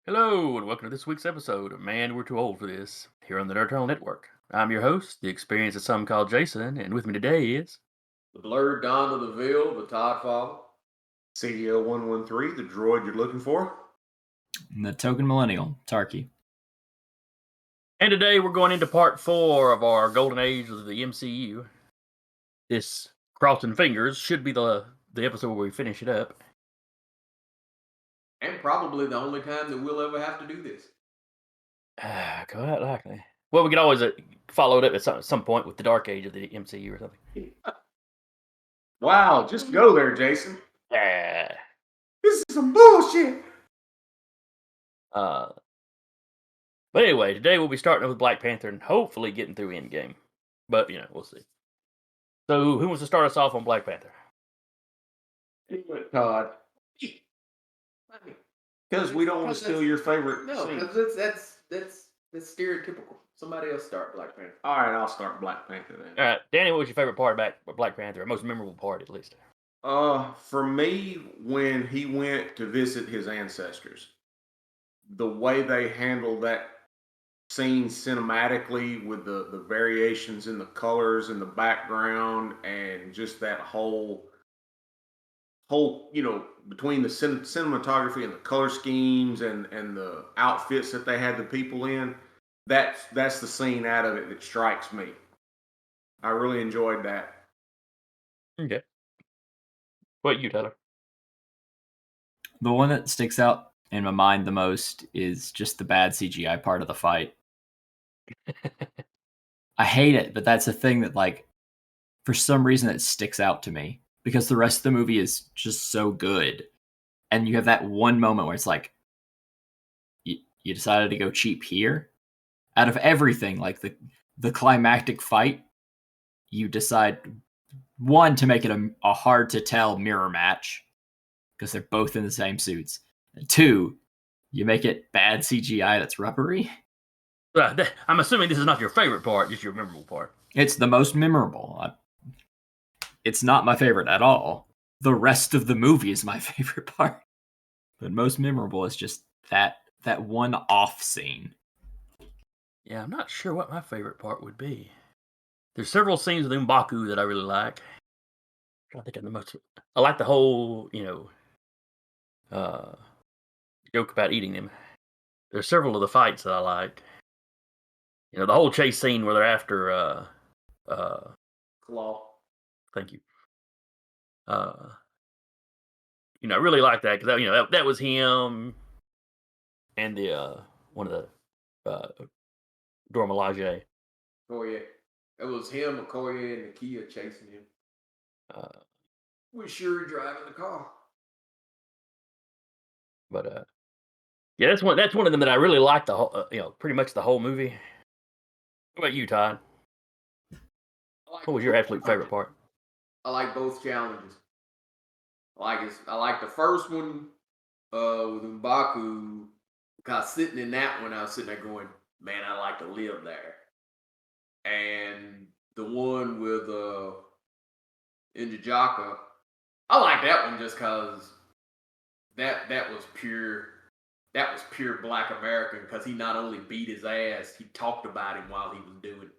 Hello, and welcome to this week's episode of Man, We're Too Old for This, here on the Nerdtale Network. I'm your host, the experience that some call Jason, and with me today is... The blurred Don of the Ville, the Todd Father. CDL-113, the droid you're looking for. And the token millennial, Tarky. And today we're going into part 4 of our golden age of the MCU. This, crossing fingers, should be the episode where we finish it up. And probably the only time that we'll ever have to do this. Quite likely. Well, we could always follow it up at some point with the dark age of the MCU or something. Wow, just go there, Jason. Yeah. This is some bullshit. But anyway, today we'll be starting with Black Panther and hopefully getting through Endgame. But, we'll see. So, who wants to start us off on Black Panther? Todd. Because we don't want to steal your favorite No, scene. because that's stereotypical. Somebody else start Black Panther. All right, I'll start Black Panther then. All right, Danny, what was your favorite part about Black Panther? Or most memorable part, at least? For me, when he went to visit his ancestors, the way they handled that scene cinematically with the variations in the colors and the background and just that whole between the cinematography and the color schemes and the outfits that they had the people in, that's the scene out of it that strikes me. I really enjoyed that. Okay. What you, Tyler? The one that sticks out in my mind the most is just the bad CGI part of the fight. I hate it, but that's a thing that, for some reason it sticks out to me. Because the rest of the movie is just so good. And you have that one moment where it's like, you decided to go cheap here? Out of everything, the climactic fight, you decide, one, to make it a hard-to-tell mirror match, because they're both in the same suits. And two, you make it bad CGI that's rubbery. I'm assuming this is not your favorite part, just your memorable part. It's the most memorable. It's not my favorite at all. The rest of the movie is my favorite part. But most memorable is just that one off scene. Yeah, I'm not sure what my favorite part would be. There's several scenes with M'Baku that I really like. I think I like the whole, joke about eating them. There's several of the fights that I like. The whole chase scene where they're after Claw. Thank you. I really like that because that was him and the one of the Dora Milaje. Oh yeah, it was him, Okoye, and Nakia chasing him. We sure driving the car. But yeah, that's one of them that I really liked the whole pretty much the whole movie. What about you, Todd? What was your absolute favorite part? I like both challenges. I like the first one with M'Baku, because sitting in that one, I was sitting there going, man, I'd like to live there. And the one with Njajaka, I like that one just because that was pure Black American, because he not only beat his ass, he talked about him while he was doing it.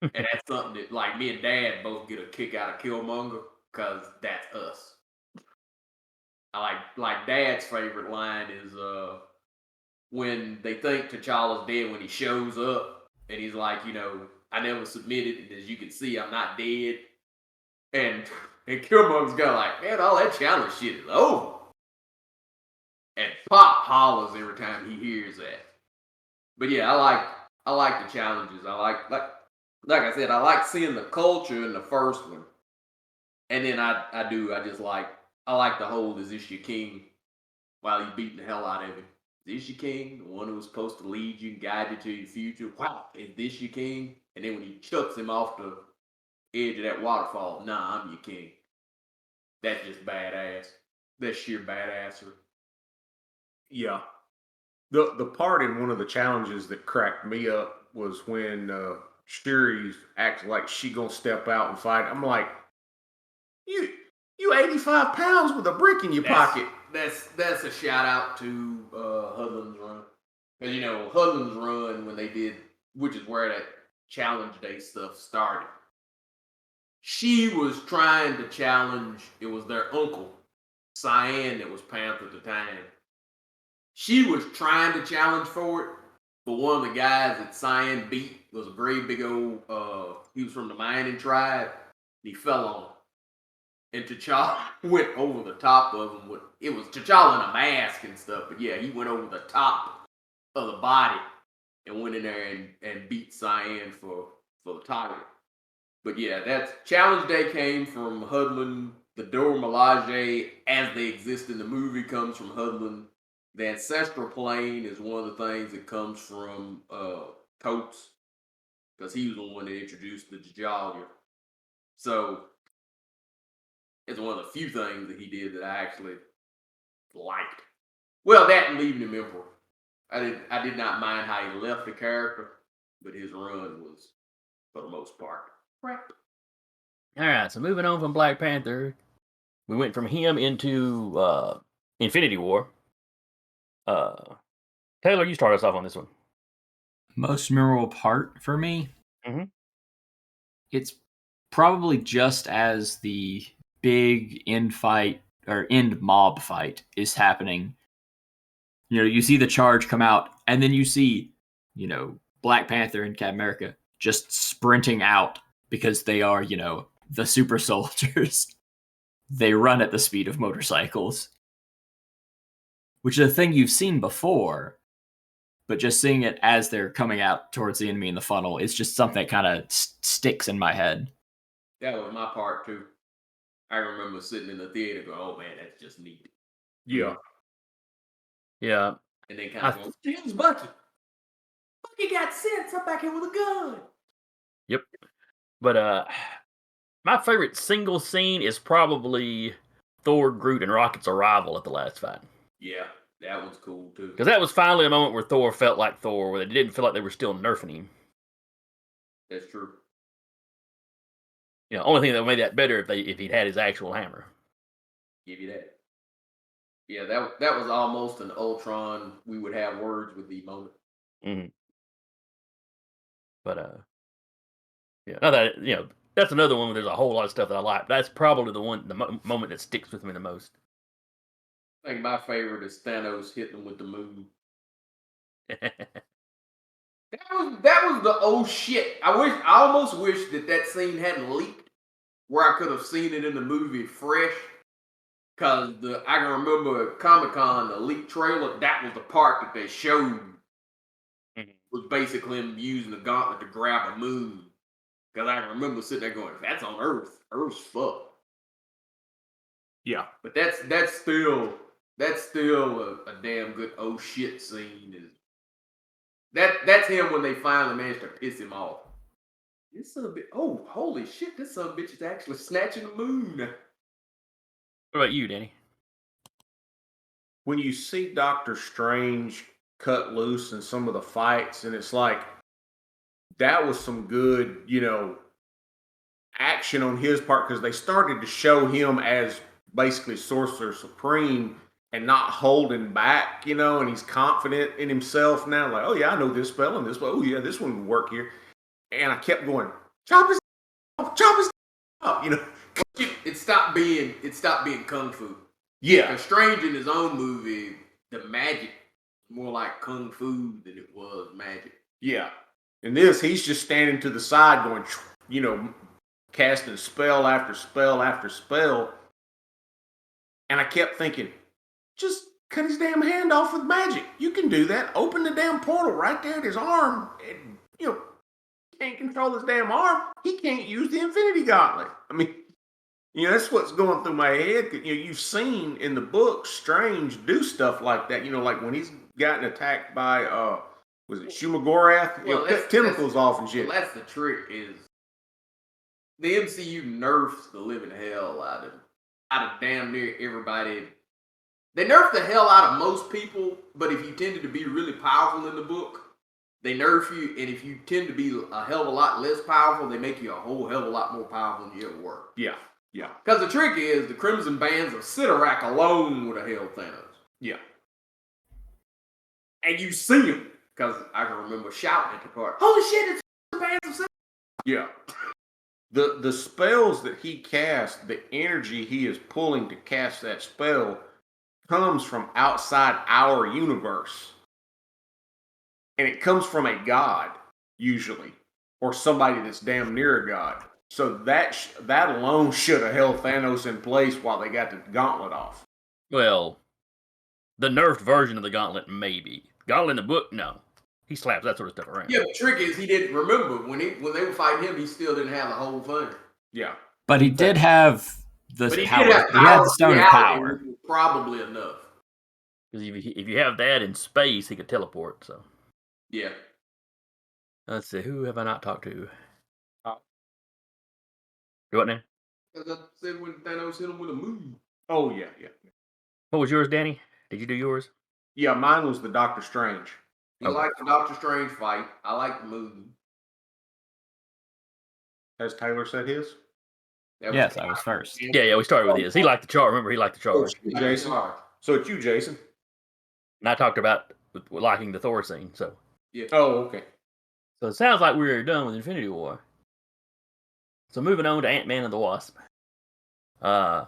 And that's something that, me and Dad both get a kick out of Killmonger, because that's us. I like Dad's favorite line is when they think T'Challa's dead, when he shows up and he's like, I never submitted, and as you can see, I'm not dead. And Killmonger's got like, man, all that challenge shit is over. And Pop hollers every time he hears that. But yeah, I like the challenges. I like I said, I like seeing the culture in the first one. And then I like the whole, is this your king? While he's beating the hell out of him. Is this your king? The one who was supposed to lead you and guide you to your future? Wow, is this your king? And then when he chucks him off the edge of that waterfall, nah, I'm your king. That's just badass. That's sheer badassery. Yeah. The part in one of the challenges that cracked me up was when Shuri's acting like she gonna step out and fight. I'm like, you 85 pounds with a brick in your pocket. that's a shout out to Hudlin's run. Because, Hudlin's run when they did, which is where that Challenge Day stuff started. She was trying to challenge, it was their uncle, Cyan, that was Panther at the time. She was trying to challenge for it, but one of the guys that Cyan beat was a great big old, he was from the mining tribe, and he fell on him. And T'Challa went over the top of him. It was T'Challa in a mask and stuff, but yeah, he went over the top of the body and went in there and beat Cyan for the title. But yeah, that's Challenge Day came from Hudlin. The Dora Milaje, as they exist in the movie, comes from Hudlin. The Ancestral Plane is one of the things that comes from Coates, because he was the one that introduced the Jajalia. So it's one of the few things that he did that I actually liked. Well, that and leaving him Emperor. I did not mind how he left the character, but his run was, for the most part, crap. All right, so moving on from Black Panther, we went from him into Infinity War. Taylor, you start us off on this one. Most memorable part for me? Mm-hmm. It's probably just as the big end mob fight is happening. You see the charge come out, and then you see, Black Panther and Captain America just sprinting out because they are, the super soldiers. They run at the speed of motorcycles, which is a thing you've seen before, but just seeing it as they're coming out towards the enemy in the funnel is just something that kind of sticks in my head. That was my part too. I remember sitting in the theater going, "Oh man, that's just neat." Yeah. Yeah. And then kind of going, "Here's Bucky. Bucky got sense. I'm back here with a gun." Yep. But my favorite single scene is probably Thor, Groot, and Rocket's arrival at the last fight. Yeah, that was cool too. Because that was finally a moment where Thor felt like Thor, where they didn't feel like they were still nerfing him. That's true. Only thing that made that better if he'd had his actual hammer. Give you that. Yeah, that was almost an Ultron. We would have words with the moment. Mm-hmm. But yeah, now that that's another one where there's a whole lot of stuff that I like. That's probably the moment that sticks with me the most. I think my favorite is Thanos hitting him with the moon. That was the oh shit. I almost wish that scene hadn't leaked, where I could have seen it in the movie fresh. Cause I can remember at Comic-Con, the leaked trailer, that was the part that they showed. Mm-hmm. Was basically him using the gauntlet to grab a moon. Cause I remember sitting there going, "That's on Earth. Earth's fucked." Yeah. But that's still a damn good oh shit scene. That's him when they finally managed to piss him off. This son of a bitch, oh holy shit, this son of a bitch is actually snatching the moon. What about you, Danny? When you see Doctor Strange cut loose in some of the fights, and it's like, that was some good, action on his part, because they started to show him as basically Sorcerer Supreme and not holding back, and he's confident in himself now. Like, oh yeah, I know this spell and this spell. Oh yeah, this one would work here. And I kept going, chop his up, It stopped being kung fu. Yeah. Because Strange in his own movie, the magic more like kung fu than it was magic. Yeah. In this, he's just standing to the side going, casting spell after spell after spell. And I kept thinking, just cut his damn hand off with magic. You can do that. Open the damn portal right there at his arm. And, can't control his damn arm. He can't use the Infinity Gauntlet. I mean, that's what's going through my head. You've seen in the book Strange do stuff like that. Like when he's gotten attacked by, was it Shumagorath? Well, tentacles off and shit. Well, that's the trick is the MCU nerfs the living hell out of damn near everybody. They nerf the hell out of most people, but if you tended to be really powerful in the book, they nerf you, and if you tend to be a hell of a lot less powerful, they make you a whole hell of a lot more powerful than you ever were. Yeah. Yeah. Because the trick is the Crimson Bands of Cyttorak alone would have held Thanos. Yeah. And you see him. Because I can remember shouting at the part, holy shit, it's the Bands of Cyttorak. Yeah. The spells that he casts, the energy he is pulling to cast that spell comes from outside our universe. And it comes from a god, usually, or somebody that's damn near a god. So that alone should have held Thanos in place while they got the gauntlet off. Well, the nerfed version of the gauntlet, maybe. Gauntlet in the book, no. He slaps that sort of stuff around. Yeah, the trick is he didn't remember. When they were fighting him, he still didn't have the whole thing. Yeah. But he did have the But he power. did have He had power the Stone of reality, Power. which was probably enough. Because if you have that in space, he could teleport, so. Yeah. Let's see, who have I not talked to? Oh. You what now? As I said when Thanos hit him with a move. Oh, yeah. What was yours, Danny? Did you do yours? Yeah, mine was the Doctor Strange. You like the Doctor Strange fight. I like the movie. Has Taylor said his? Yes, I was first. Yeah, we started with his. He liked the chart. Remember, he liked the Oh, chart. it's you, Jason. So it's you, Jason. And I talked about liking the Thor scene, so. Yeah. Oh, okay. So it sounds like we're done with Infinity War. So moving on to Ant-Man and the Wasp. I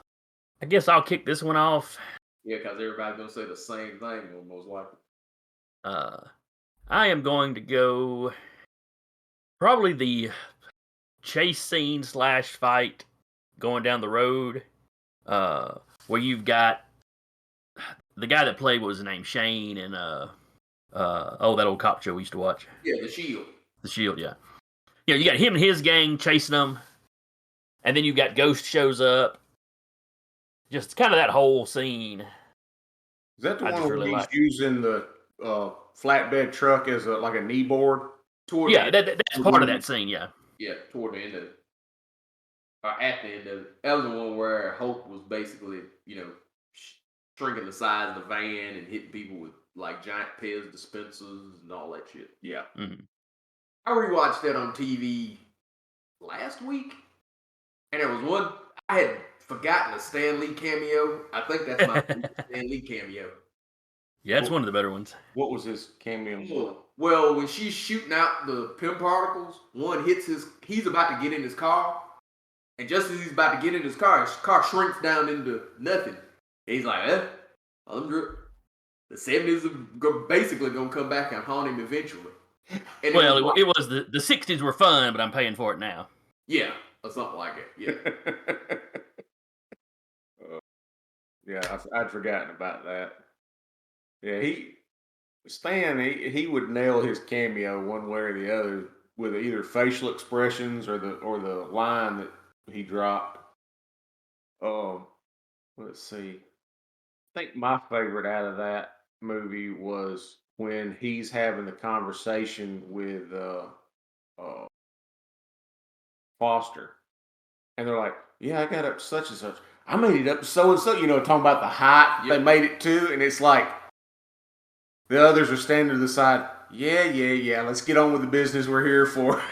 guess I'll kick this one off. Yeah, because everybody's going to say the same thing, most likely. I am going to go probably the chase scene / fight going down the road, where you've got the guy that played, what was his name, Shane, and that old cop show we used to watch. Yeah, The Shield. The Shield, yeah. You know, you got him and his gang chasing them, and then you've got Ghost shows up. Just kind of that whole scene. Is that the I one just where really he's like- using the flatbed truck as like a knee board? Yeah, that's part of that scene, yeah. Yeah, toward the end of it. Or at the end of it. That was the one where Hope was basically, shrinking the size of the van and hitting people with like giant Pez dispensers and all that shit. Yeah. Mm-hmm. I rewatched that on TV last week, and there was one I had forgotten a Stan Lee cameo. I think that's my Stan Lee cameo. Yeah, it's one of the better ones. What was his cameo? Well, when she's shooting out the PIM particles, one hits he's about to get in his car, and just as he's about to get in his car shrinks down into nothing. And he's like, the 70s are basically going to come back and haunt him eventually. And Well, it was the 60s were fun, but I'm paying for it now. Yeah, or something like it. Yeah. Yeah, I'd forgotten about that. Yeah, Stan would nail his cameo one way or the other with either facial expressions or the line that he dropped. Let's see. I think my favorite out of that movie was when he's having the conversation with Foster, and they're like, "Yeah, I got up to such and such. I made it up to so and so." Talking about the height they made it to, and it's like the others are standing to the side. Yeah. Let's get on with the business we're here for.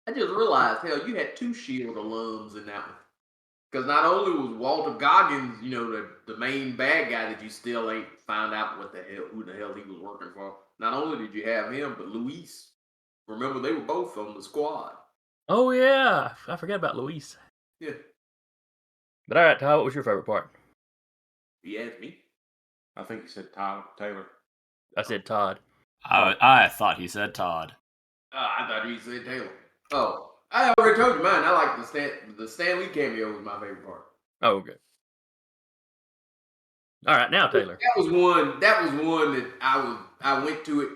I just realized, hell, you had 2 Shield alums in that one. Because not only was Walter Goggins, the main bad guy that you still ain't found out who the hell he was working for. Not only did you have him, but Luis. Remember, they were both on the squad. Oh, yeah. I forgot about Luis. Yeah. But all right, Todd, what was your favorite part? He asked me. I think he said Taylor. I said Todd. I thought he said Todd. I thought he said Taylor. Oh, I already told you mine. I like the Stan Lee cameo was my favorite part. Oh, okay. All right, now Taylor. That was one that I went to it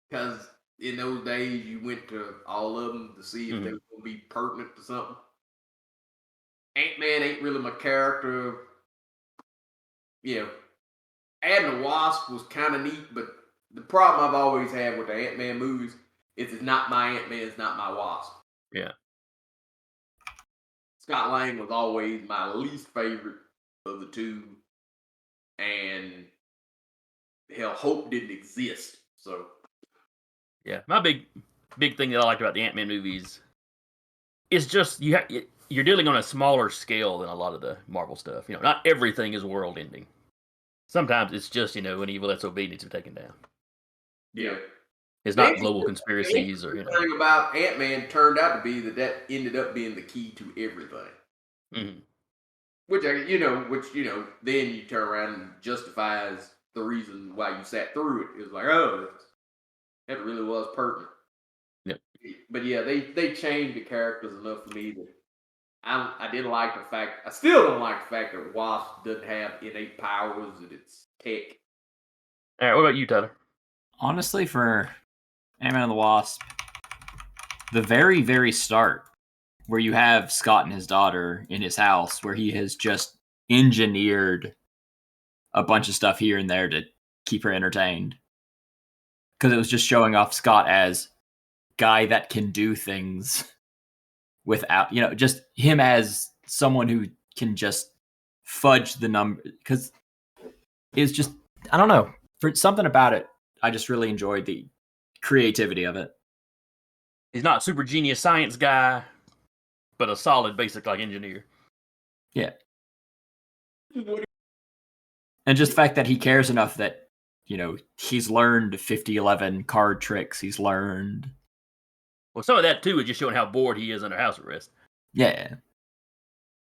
because in those days you went to all of them to see if they were going to be pertinent to something. Ant-Man ain't really my character. Yeah. Adding the Wasp was kind of neat, but the problem I've always had with the Ant-Man movies is it's not my Ant-Man, it's not my Wasp. Yeah. Scott Lang was always my least favorite of the two, and hell, Hope didn't exist. So, yeah, my big thing that I liked about the Ant-Man movies is just you you're dealing on a smaller scale than a lot of the Marvel stuff. Not everything is world ending. Sometimes it's just an evil SOB needs to be taken down. Yeah. It's not global conspiracies or The thing about Ant-Man turned out to be that ended up being the key to everything. Mm-hmm. Which then you turn around and justifies the reason why you sat through it. It was like, oh, that really was pertinent. Yep. But yeah, they changed the characters enough for me that I didn't like the fact. I still don't like the fact that Wasp doesn't have innate powers and it's tech. All right, what about you, Tyler? Honestly, for Ant-Man and the Wasp, the very, very start, where you have Scott and his daughter in his house, where he has just engineered a bunch of stuff here and there to keep her entertained. Because it was just showing off Scott as guy that can do things without, just him as someone who can just fudge the number. Because it's just, I don't know, for something about it, I just really enjoyed the creativity of it. He's not super genius science guy, but a solid basic engineer. Yeah. And just the fact that he cares enough that, he's learned 5011 card tricks. He's learned. Well, some of that too is just showing how bored he is under house arrest. Yeah.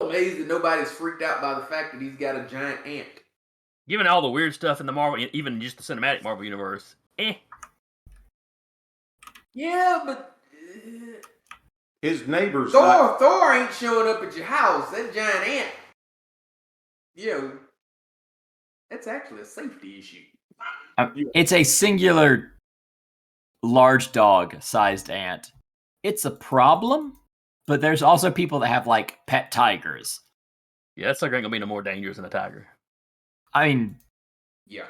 I'm amazed that nobody's freaked out by the fact that he's got a giant ant. Given all the weird stuff in the Marvel, even just the cinematic Marvel universe, Yeah, but his neighbors. Thor ain't showing up at your house. That giant ant. That's actually a safety issue. It's a singular large dog-sized ant. It's a problem, but there's also people that have pet tigers. Yeah, that sucker ain't gonna be no more dangerous than a tiger. I mean, yeah,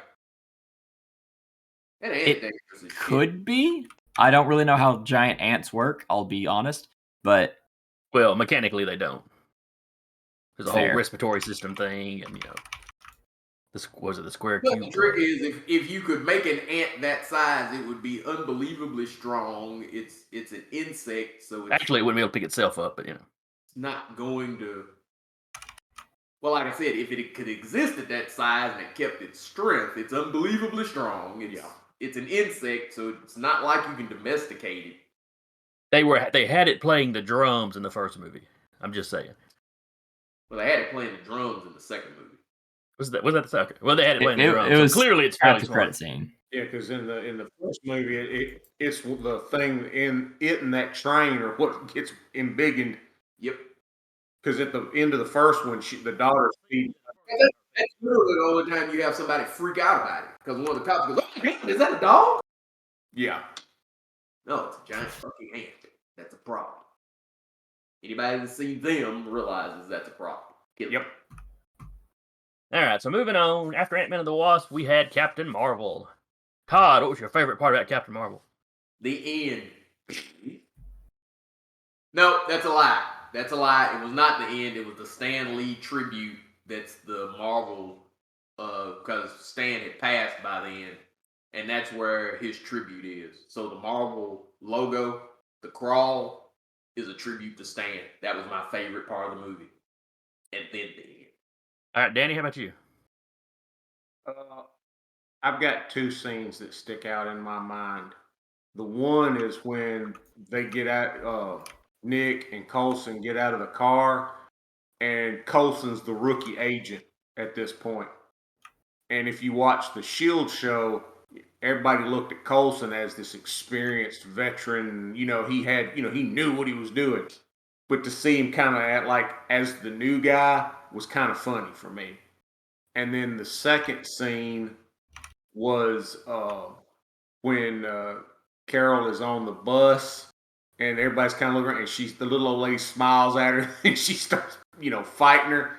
that ant dangerous as could be. I don't really know how giant ants work. I'll be honest, but well, mechanically they don't. There's a Fair. whole respiratory system thing, and the square But cube? the trick is, if you could make an ant that size, it would be unbelievably strong. It's an insect, so Actually, it wouldn't be able to pick itself up, but it's not going to. Well, like I said, if it could exist at that size and it kept its strength, it's unbelievably strong. It's an insect, so it's not like you can domesticate it. They had it playing the drums in the first movie. I'm just saying. Well, they had it playing the drums in the second movie. Was that the second? Well, they had it playing the drums. It was so clearly it's at fairly the smart. credit scene. Yeah, because in the first movie, it's the thing in that train or what gets embiggened. Yep. Because at the end of the first one, the daughter feeds. That's literally the only time you have somebody freak out about it. Because one of the cops goes, "Oh, is that a dog?" Yeah. No, it's a giant fucking ant. That's a problem. Anybody that's seen them realizes that's a problem. Yep. All right, so moving on. After Ant-Man and the Wasp, we had Captain Marvel. Todd, what was your favorite part about Captain Marvel? The end. No, that's a lie. That's a lie. It was not the end. It was the Stan Lee tribute. That's the Marvel, because Stan had passed by then, and that's where his tribute is. So the Marvel logo, the crawl, is a tribute to Stan. That was my favorite part of the movie. And then the end. All right, Danny, how about you? I've got two scenes that stick out in my mind. The one is when they get out, Nick and Coulson get out of the car, and Coulson's the rookie agent at this point. And if you watch the S.H.I.E.L.D. show, everybody looked at Coulson as this experienced veteran. He knew what he was doing. But to see him kind of as the new guy was kind of funny for me. And then the second scene was when Carol is on the bus and everybody's kind of looking around, and the little old lady smiles at her and she starts, fighting her,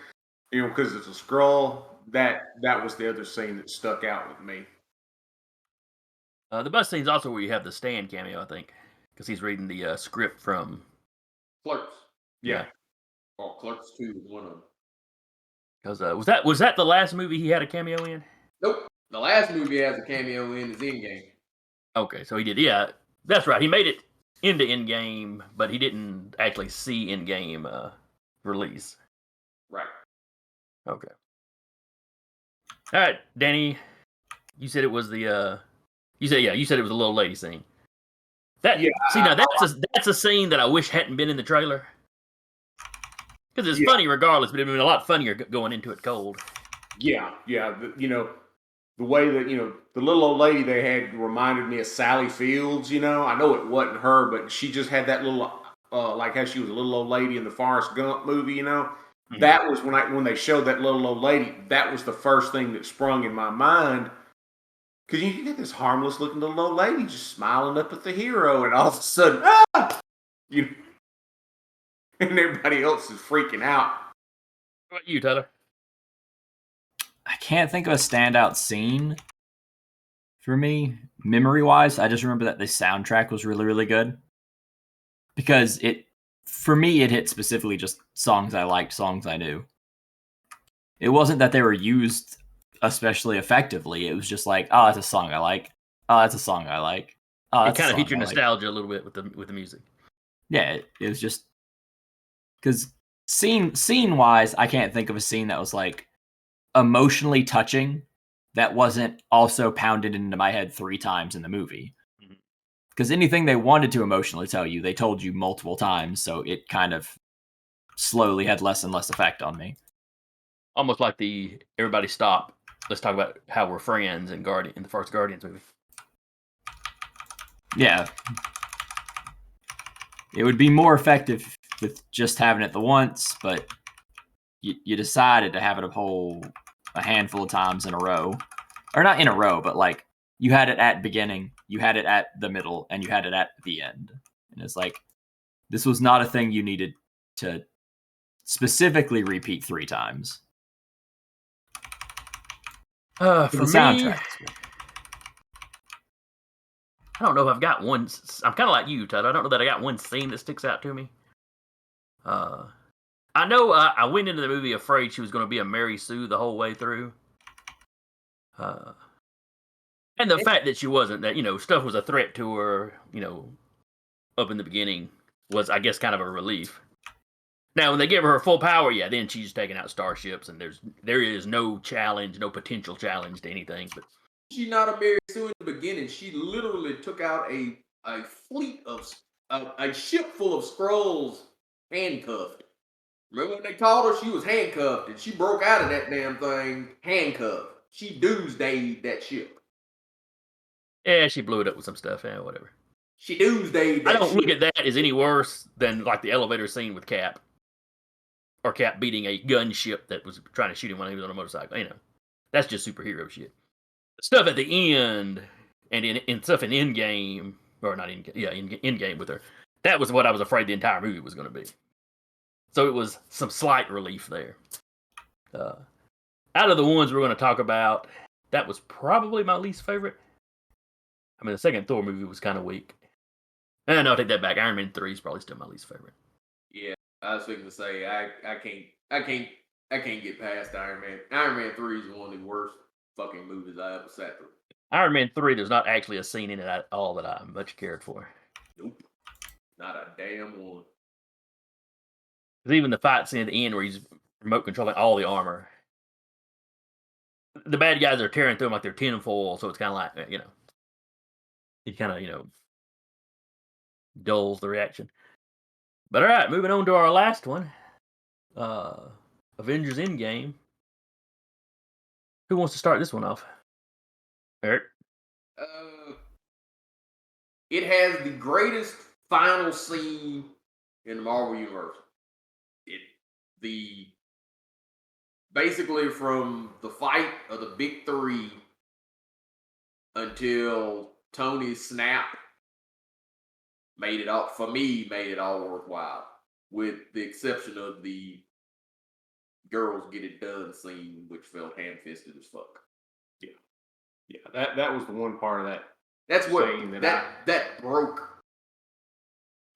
because it's a Skrull. That was the other scene that stuck out with me. The bus scene's also where you have the Stan cameo, I think, because he's reading the script from Clerks. Yeah. Or Clerks 2 was one of them. Because was that the last movie he had a cameo in? Nope. The last movie he has a cameo in is Endgame. Okay, so he did. Yeah, that's right. He made it into Endgame, but he didn't actually see Endgame release. Right. Okay. All right, Danny. You said it was the. You said it was a little lady scene. That's a scene that I wish hadn't been in the trailer. Because it's funny regardless, but it would have been a lot funnier going into it cold. Yeah. The way that, the little old lady they had reminded me of Sally Fields, I know it wasn't her, but she just had that little, like how she was a little old lady in the Forrest Gump movie, Mm-hmm. That was when they showed that little old lady, that was the first thing that sprung in my mind. Because you get this harmless looking little old lady just smiling up at the hero, and all of a sudden, and everybody else is freaking out. What about you, Tyler? I can't think of a standout scene for me, memory-wise. I just remember that the soundtrack was really, really good. Because for me, it hit specifically just songs I liked, songs I knew. It wasn't that they were used especially effectively. It was just like, oh, that's a song I like. Oh, that's a song I like. Oh, it kind of hit your nostalgia a little bit with the music. Yeah, it was just because scene-wise, I can't think of a scene that was like emotionally touching that wasn't also pounded into my head 3 times in the movie. Because anything they wanted to emotionally tell you, they told you multiple times, so it kind of slowly had less and less effect on me. Almost like everybody stop. Let's talk about how we're friends in the first Guardians movie. Yeah. It would be more effective with just having it the once, but you decided to have it a handful of times in a row. Or not in a row, but like you had it at beginning, you had it at the middle, and you had it at the end. And it's like, this was not a thing you needed to specifically repeat 3 times. For me, soundtrack. I don't know if I've got one. I'm kind of like you, Todd. I don't know that I got one scene that sticks out to me. I know I went into the movie afraid she was going to be a Mary Sue the whole way through. And the fact that she wasn't, that, stuff was a threat to her, up in the beginning was, I guess, kind of a relief. Now, when they give her full power, then she's taking out starships, and there is no challenge, no potential challenge to anything. But she's not a Mary Sue in the beginning. She literally took out a fleet of a ship full of Skrulls handcuffed. Remember when they called her? She was handcuffed, and she broke out of that damn thing handcuffed. She doomsdayed that ship. Yeah, she blew it up with some stuff. Yeah, whatever. She doomsdayed that I don't ship. look at that as any worse than like the elevator scene with Cap. Or Cap beating a gunship that was trying to shoot him when he was on a motorcycle. That's just superhero shit. Stuff at the end and in stuff in Endgame, or not in Endgame with her. That was what I was afraid the entire movie was going to be. So it was some slight relief there. Out of the ones we're going to talk about, that was probably my least favorite. I mean, the second Thor movie was kind of weak. No, I'll take that back. Iron Man 3 is probably still my least favorite. Yeah, I was thinking to say I can't get past Iron Man. Iron Man 3 is one of the worst fucking movies I ever sat through. Iron Man 3, there's not actually a scene in it at all that I much cared for. Nope. Not a damn one. Because even the fight scene at the end where he's remote controlling all the armor, the bad guys are tearing through them like they're tinfoil, so it's kind of like, it kind of, dulls the reaction. But all right, moving on to our last one. Avengers Endgame. Who wants to start this one off? Eric? It has the greatest final scene in the Marvel Universe. Basically from the fight of the big 3 until Tony's snap made it all worthwhile, with the exception of the girls get it done scene, which felt ham-fisted as fuck. Yeah, that was the one part of that. That's what scene that broke.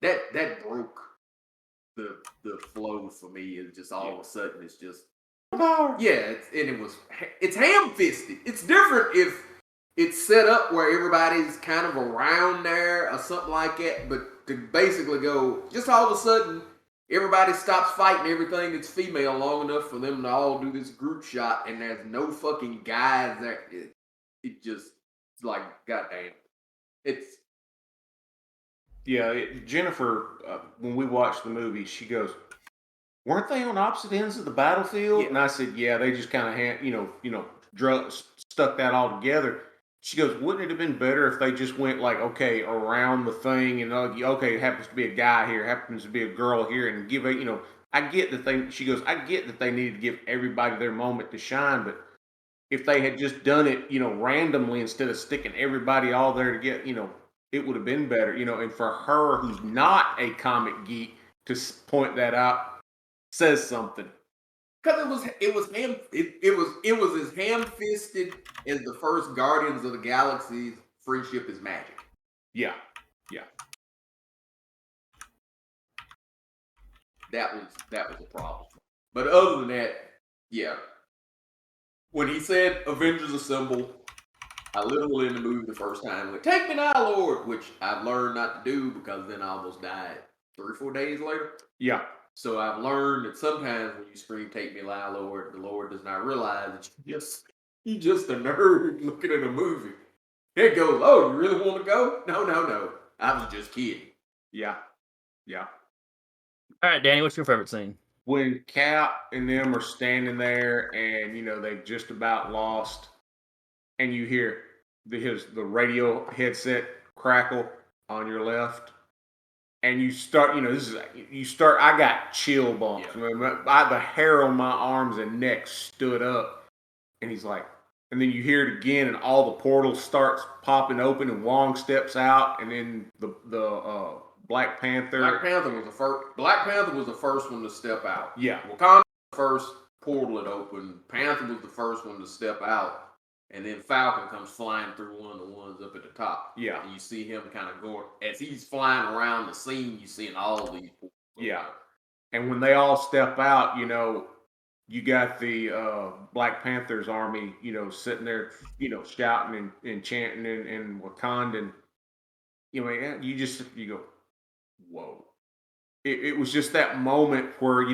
That broke the flow for me. Is just all of a sudden it's just power. Yeah, it's ham-fisted. It's different if it's set up where everybody's kind of around there or something like that, but to basically go, just all of a sudden, everybody stops fighting everything that's female long enough for them to all do this group shot, and there's no fucking guys there. It just, it's like, goddamn. It's. Yeah, Jennifer, when we watched the movie, she goes, "Weren't they on opposite ends of the battlefield?" Yeah. And I said, "Yeah, they just kind of stuck that all together." She goes, "Wouldn't it have been better if they just went like, okay, around the thing, and okay, it happens to be a guy here, happens to be a girl here, and give a, I get that they." She goes, "I get that they needed to give everybody their moment to shine, but if they had just done it, randomly instead of sticking everybody all there to get, it would have been better, And for her, who's not a comic geek, to point that out says something. Because it was as ham-fisted as the first Guardians of the Galaxy's Friendship is Magic. Yeah. That was a problem. But other than that, yeah. When he said Avengers Assemble, I literally in the movie the first time went, "Take me now, Lord," which I've learned not to do because then I almost died 3 or 4 days later. Yeah. So I've learned that sometimes when you scream, "Take me now, Lord," the Lord does not realize that you're just a nerd looking at a movie. It goes, "Oh, you really want to go?" No. I was just kidding. Yeah. All right, Danny, what's your favorite scene? When Cap and them are standing there and they've just about lost, and you hear the radio headset crackle on your left, and you start, I got chill bumps. Yeah. I mean, the hair on my arms and neck stood up, and he's like, and then you hear it again, and all the portals starts popping open, and Wong steps out, and then the Black Panther. Black Panther was the first one to step out. Yeah. Wakanda was the first portal that opened. Panther was the first one to step out. And then Falcon comes flying through one of the ones up at the top. Yeah. And you see him kind of going, as he's flying around the scene, you see all these portals. Yeah. And when they all step out, you got the Black Panther's army, sitting there, shouting and chanting and Wakandan. You go, whoa. It was just that moment where,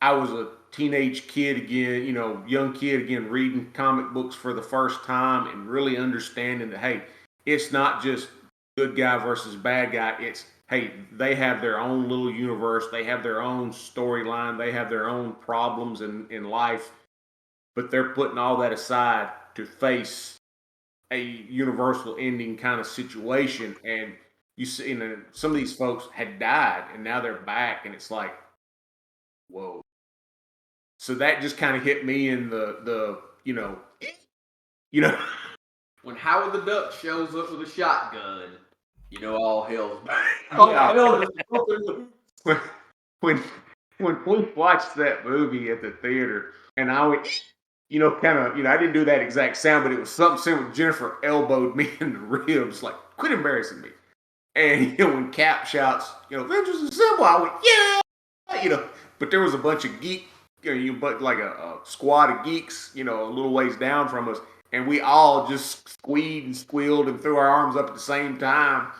I was a teenage kid again, young kid again, reading comic books for the first time and really understanding that, hey, it's not just good guy versus bad guy. It's, hey, they have their own little universe. They have their own storyline. They have their own problems in life. But they're putting all that aside to face a universal ending kind of situation. And you see, some of these folks had died and now they're back. And it's like, whoa. So that just kind of hit me in the When Howard the Duck shows up with a shotgun, all hell's back. When we watched that movie at the theater, and I went, I didn't do that exact sound, but it was something similar. Jennifer elbowed me in the ribs, like, "Quit embarrassing me." And when Cap shouts, "Avengers Assemble," I went, "Yeah," But there was a bunch of geek, but like a squad of geeks, a little ways down from us, and we all just squealed and squealed and threw our arms up at the same time.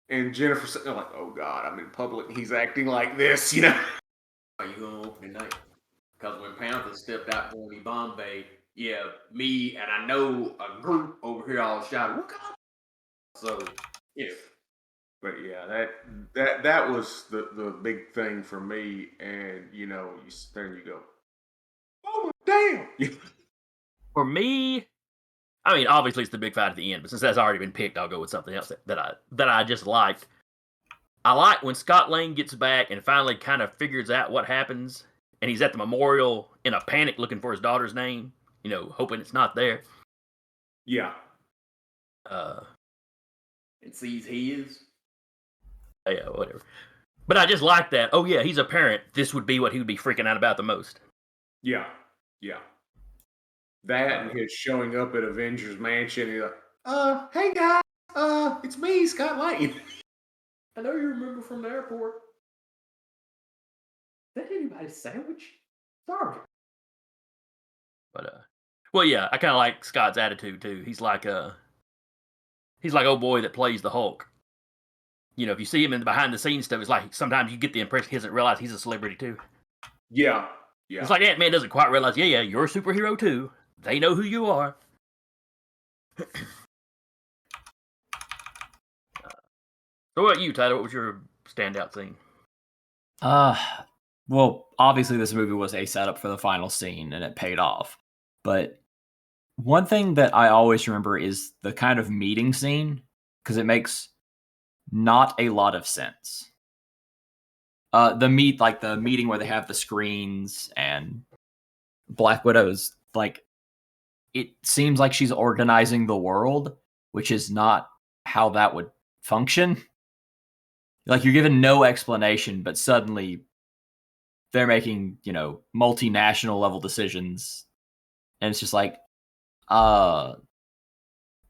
And Jennifer said, like, "Oh God, I'm in public and he's acting like this," Are you gonna open night? Because when Panther stepped out for me Bombay, yeah, me and I know a group over here all shouted, "Wakanda!" So, yeah. But yeah, that was the big thing for me. And you sit there and you go, "Oh damn!" For me, I mean, obviously it's the big fight at the end, but since that's already been picked, I'll go with something else that I just liked. I like when Scott Lang gets back and finally kind of figures out what happens, and he's at the memorial in a panic looking for his daughter's name, hoping it's not there. Yeah. And sees he is. Yeah, whatever. But I just like that. Oh yeah, he's a parent. This would be what he would be freaking out about the most. Yeah. That and his showing up at Avengers Mansion. He's like, "Hey guys, it's me, Scott Lang." I know you remember from the airport. Is that anybody's sandwich? Sorry. But well, yeah, I kind of like Scott's attitude too. He's like oh boy that plays the Hulk. if you see him in the behind the scenes stuff, it's like sometimes you get the impression he doesn't realize he's a celebrity too. Yeah. It's like Ant-Man doesn't quite realize, yeah, you're a superhero too. They know who you are. So what about you, Tyler? What was your standout scene? Well, obviously this movie was a setup for the final scene and it paid off. But one thing that I always remember is the kind of meeting scene, because it makes not a lot of sense. The meeting where they have the screens and Black Widow's like, it seems like she's organizing the world, which is not how that would function. Like, you're given no explanation, but suddenly they're making, multinational level decisions. And it's just like,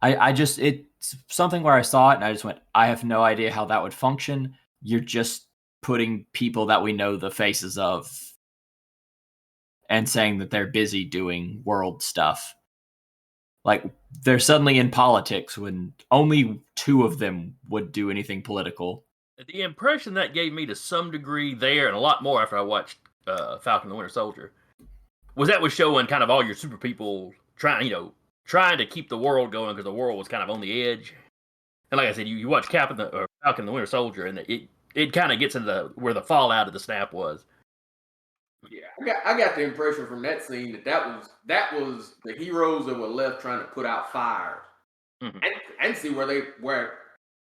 it's something where I saw it and I just went, I have no idea how that would function. You're just putting people that we know the faces of and saying that they're busy doing world stuff. Like, they're suddenly in politics when only 2 of them would do anything political. The impression that gave me to some degree there, and a lot more after I watched Falcon and the Winter Soldier, was showing kind of all your super people trying to keep the world going because the world was kind of on the edge. And like I said, you watch Falcon and the Winter Soldier, and it kind of gets into where the fallout of the snap was. Yeah, I got the impression from that scene that was the heroes that were left trying to put out fires, and see where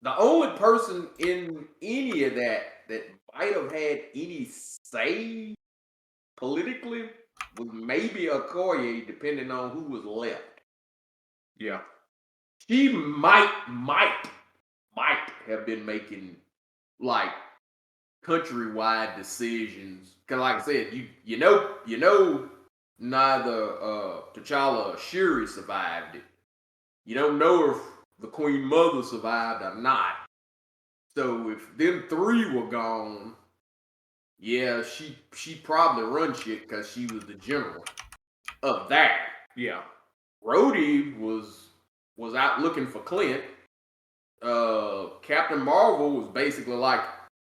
the only person in any of that might have had any say politically was maybe Okoye, depending on who was left. Yeah, she might have been making like countrywide decisions. Cause like I said, you know neither T'Challa or Shuri survived it. You don't know if the Queen Mother survived or not. So if them 3 were gone, yeah, she probably run shit because she was the general of that. Yeah. Rhodey was out looking for Clint. Captain Marvel was basically like,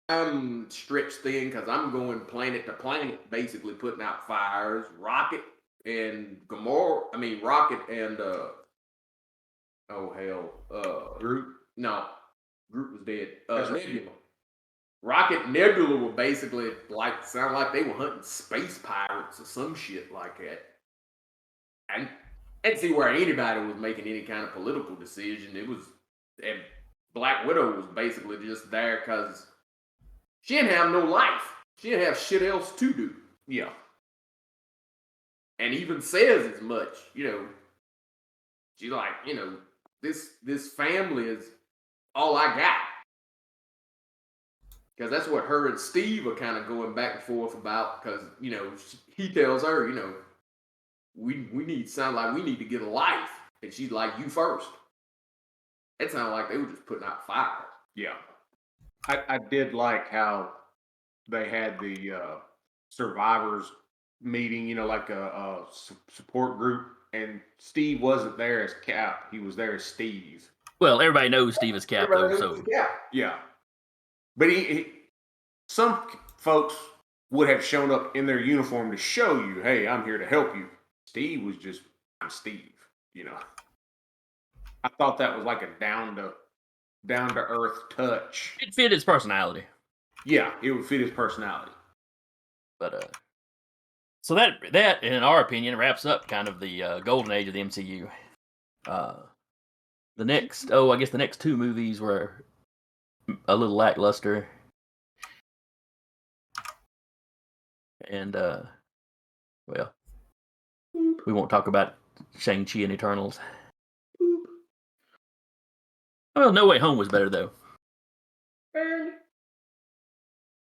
I'm stretched thin because I'm going planet to planet, basically putting out fires. Rocket and Groot. No, Groot was dead. Nebula. Rocket and Nebula were basically sound like they were hunting space pirates or some shit like that. And I didn't see where anybody was making any kind of political decision. And Black Widow was basically just there because she didn't have no life. She didn't have shit else to do. Yeah. And even says as much, She's like, this family is all I got. Because that's what her and Steve are kind of going back and forth about. Because, he tells her, we need to get a life. And she's like, you first. It sounded like they were just putting out fire. Yeah. I did like how they had the survivors meeting, like a support group, and Steve wasn't there as Cap; he was there as Steve. Well, everybody knows Steve is Cap, though. So yeah, but some folks would have shown up in their uniform to show you, hey, I'm here to help you. Steve was just, I'm Steve. I thought that was like a down to earth touch. It fit his personality. Yeah, it would fit his personality. But so that in our opinion wraps up kind of the golden age of the MCU. The next 2 movies were a little lackluster, and well, we won't talk about Shang-Chi and Eternals. Well, No Way Home was better though.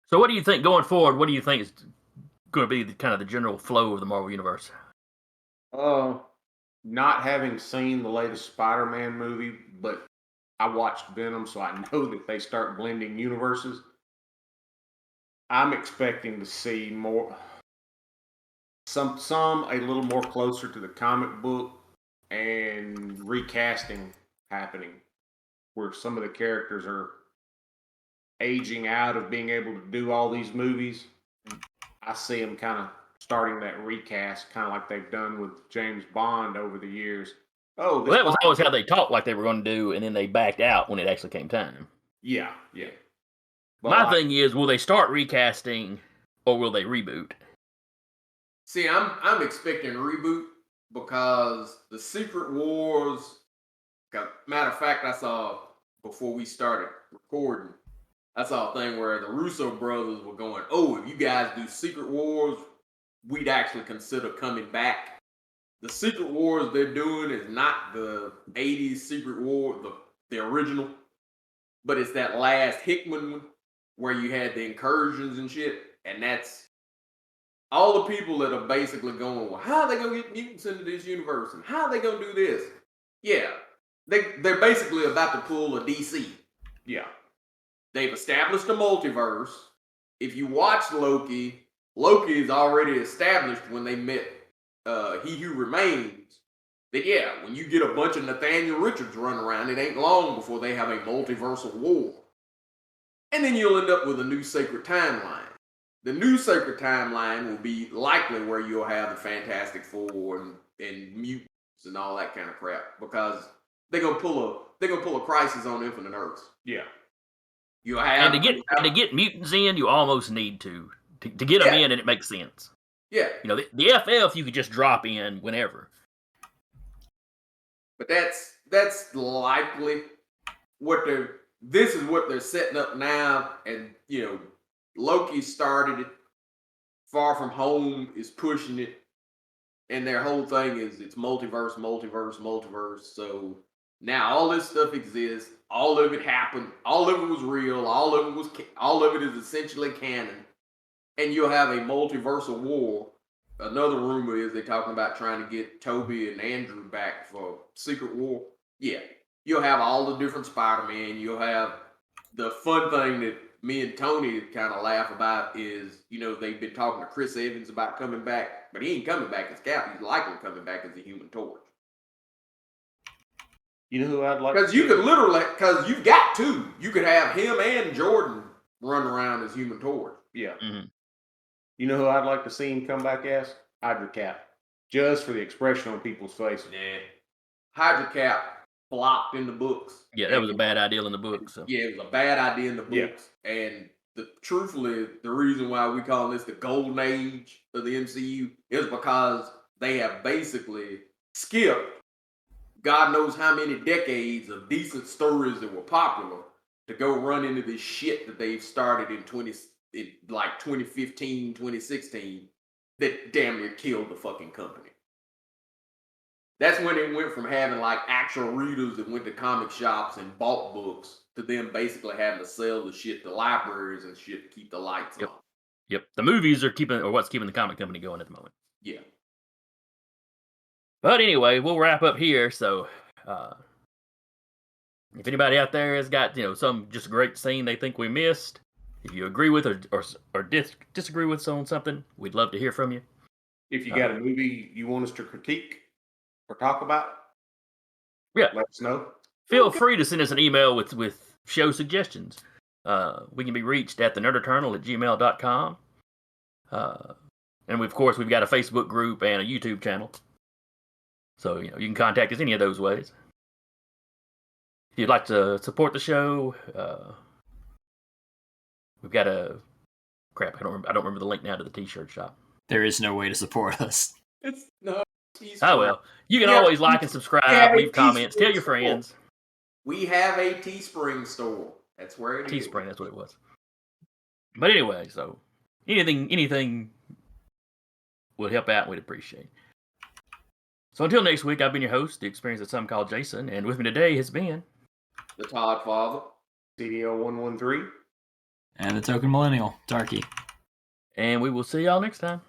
So what do you think going forward? What do you think is going to be kind of the general flow of the Marvel Universe? Not having seen the latest Spider-Man movie, but I watched Venom, so I know that they start blending universes. I'm expecting to see more, some a little more closer to the comic book, and recasting happening, where some of the characters are aging out of being able to do all these movies, I see them kind of starting that recast, kind of like they've done with James Bond over the years. Oh, Well, that was always how they talked like they were going to do, and then they backed out when it actually came time. Yeah. But My thing is, will they start recasting or will they reboot? See, I'm expecting reboot because the Secret Wars. Matter of fact, I saw before we started recording, I saw a thing where the Russo brothers were going, "Oh, if you guys do Secret Wars, we'd actually consider coming back." The Secret Wars they're doing is not the '80s Secret War, the original, but it's that last Hickman one where you had the incursions and shit, and that's all the people that are basically going, well, how are they gonna get mutants into this universe, and how are they gonna do this? Yeah, they're basically about to pull a DC. Yeah. They've established a multiverse. If you watch Loki is already established when they met He Who Remains. That yeah, when you get a bunch of Nathaniel Richards running around, it ain't long before they have a multiversal war. And then you'll end up with a new sacred timeline. The new sacred timeline will be likely where you'll have the Fantastic Four and mutants and all that kind of crap, because they're gonna pull a Crisis on Infinite Earths. Yeah. You have and to get mutants in, you almost need to get them in, and it makes sense. Yeah. You know, the FF you could just drop in whenever. But that's likely this is what they're setting up now, and you know, Loki started it. Far From Home is pushing it, and their whole thing is it's multiverse. So now all this stuff exists. All of it happened. All of it was real. All of it is essentially canon. And you'll have a multiversal war. Another rumor is they're talking about trying to get Toby and Andrew back for Secret War. Yeah. You'll have all the different Spider-Man. You'll have the fun thing that me and Tony kind of laugh about is, you know, they've been talking to Chris Evans about coming back, but he ain't coming back as Cap. He's likely coming back as the Human Torch. You know who I'd like? Because you could because you've got two. You could have him and Jordan run around as Human Torch. Yeah. Mm-hmm. You know who I'd like to see him come back as? Hydra Cap. Just for the expression on people's faces. Yeah. Hydra Cap flopped in the books. Yeah, that was a bad idea in the book. So. Yeah, it was a bad idea in the books. Yeah. And truthfully, the reason why we call this the golden age of the MCU is because they have basically skipped God knows how many decades of decent stories that were popular to go run into this shit that they've started in 2015, 2016 that damn near killed the fucking company. That's when it went from having like actual readers that went to comic shops and bought books to them basically having to sell the shit to libraries and shit to keep the lights on. Yep. The movies are what's keeping the comic company going at the moment. Yeah. But anyway, we'll wrap up here. So, if anybody out there has got some just great scene they think we missed, if you agree with or disagree with on something, we'd love to hear from you. If you got a movie you want us to critique or talk about, let us know. Feel free to send us an email with show suggestions. We can be reached at thenerdattornal@gmail.com. And of course, we've got a Facebook group and a YouTube channel. So, you can contact us any of those ways. If you'd like to support the show, we've got I don't remember the link now to the t-shirt shop. There is no way to support us. Oh, well. You can always like and subscribe, leave comments, tell your friends. We have a Teespring store. That's where it is. Teespring, that's what it was. But anyway, so anything would help out and we'd appreciate. So until next week, I've been your host, the experience that some call Jason, and with me today has been the Todd Father, CDO113, and the Token Millennial, Darky. And we will see y'all next time.